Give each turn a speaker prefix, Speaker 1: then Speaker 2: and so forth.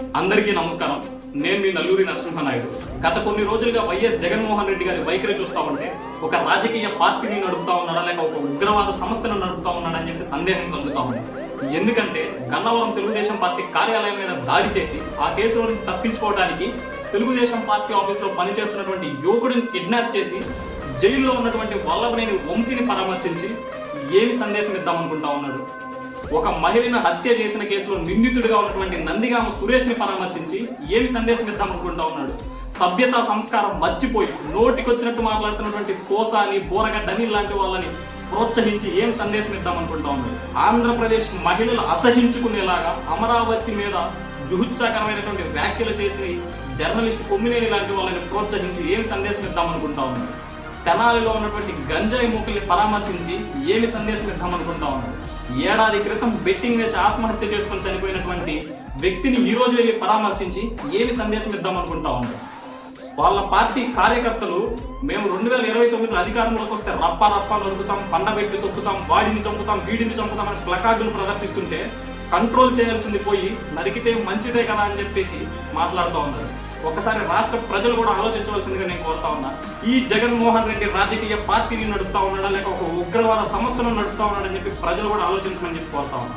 Speaker 1: అందరికీ నమస్కారం. నేను మీ నల్లూరి నరసింహనాయుడు. గత కొన్ని రోజులుగా వైఎస్ జగన్మోహన్ రెడ్డి గారి వైఖరి చూస్తా ఉంటే ఒక రాజకీయ పార్టీని నడుపుతా ఉన్నాడా లేక ఒక ఉగ్రవాద సంస్థను నడుపుతా ఉన్నాడా అని చెప్పి సందేహం కలుగుతా ఉంది. ఎందుకంటే గన్నవరం తెలుగుదేశం పార్టీ కార్యాలయం మీద దాడి చేసి ఆ కేసులో నుంచి తప్పించుకోవడానికి తెలుగుదేశం పార్టీ ఆఫీసులో పనిచేస్తున్నటువంటి యువకుడిని కిడ్నాప్ చేసి జైల్లో ఉన్నటువంటి వల్లభనేని వంశీని పరామర్శించి ఏమి సందేశం ఇద్దామనుకుంటా ఉన్నాడు. ఒక మహిళను హత్య చేసిన కేసులో నిందితుడిగా ఉన్నటువంటి నందిగామ సురేష్ ని పరామర్శించి ఏమి సందేశం ఇద్దామనుకుంటా ఉన్నాడు. సభ్యత సంస్కారం మర్చిపోయి నోటికొచ్చినట్టు మాట్లాడుతున్నటువంటి కోసాని బోరగడ్డని లాంటి వాళ్ళని ప్రోత్సహించి ఏం సందేశం ఇద్దామనుకుంటా ఉన్నాడు. ఆంధ్రప్రదేశ్ మహిళలు అసహించుకునేలాగా అమరావతి మీద జుహుత్సాకరమైనటువంటి వ్యాఖ్యలు చేసి జర్నలిస్ట్ కొమ్మినేని లాంటి వాళ్ళని ప్రోత్సహించి ఏమి సందేశం ఇద్దామనుకుంటా ఉన్నాడు. తెనాలిలో ఉన్నటువంటి గంజాయి మూకల్ని పరామర్శించి ఏమి సందేశం ఇద్దామనుకుంటా ఉన్నాడు. ఏడాది క్రితం బెట్టింగ్ వేసి ఆత్మహత్య చేసుకొని చనిపోయినటువంటి వ్యక్తిని ఈ రోజు వెళ్ళి పరామర్శించి ఏమి సందేశం ఇద్దామనుకుంటా ఉన్నాడు. వాళ్ళ పార్టీ కార్యకర్తలు మేము 2029 అధికారంలోకి వస్తే రప్పా రప్పా నరుకుతాం, పండబెట్టి తొక్కుతాం, వాడిని చంపుతాం, వీడిని చంపుతాం అని ప్లకార్డులు ప్రదర్శిస్తుంటే కంట్రోల్ చేయాల్సింది పోయి నరికితే మంచిదే కదా అని చెప్పేసి మాట్లాడుతూ ఉన్నారు. ఒకసారి రాష్ట్ర ప్రజలు కూడా ఆలోచించవలసిందిగా నేను కోరుతా ఉన్నా. ఈ జగన్మోహన్ రెడ్డి రాజకీయ పార్టీని నడుపుతా ఉన్నాడా లేక ఒక ఉగ్రవాద సంస్థను నడుపుతా ఉన్నాడని చెప్పి ప్రజలు కూడా ఆలోచించమని చెప్పి కోరుతా ఉన్నా.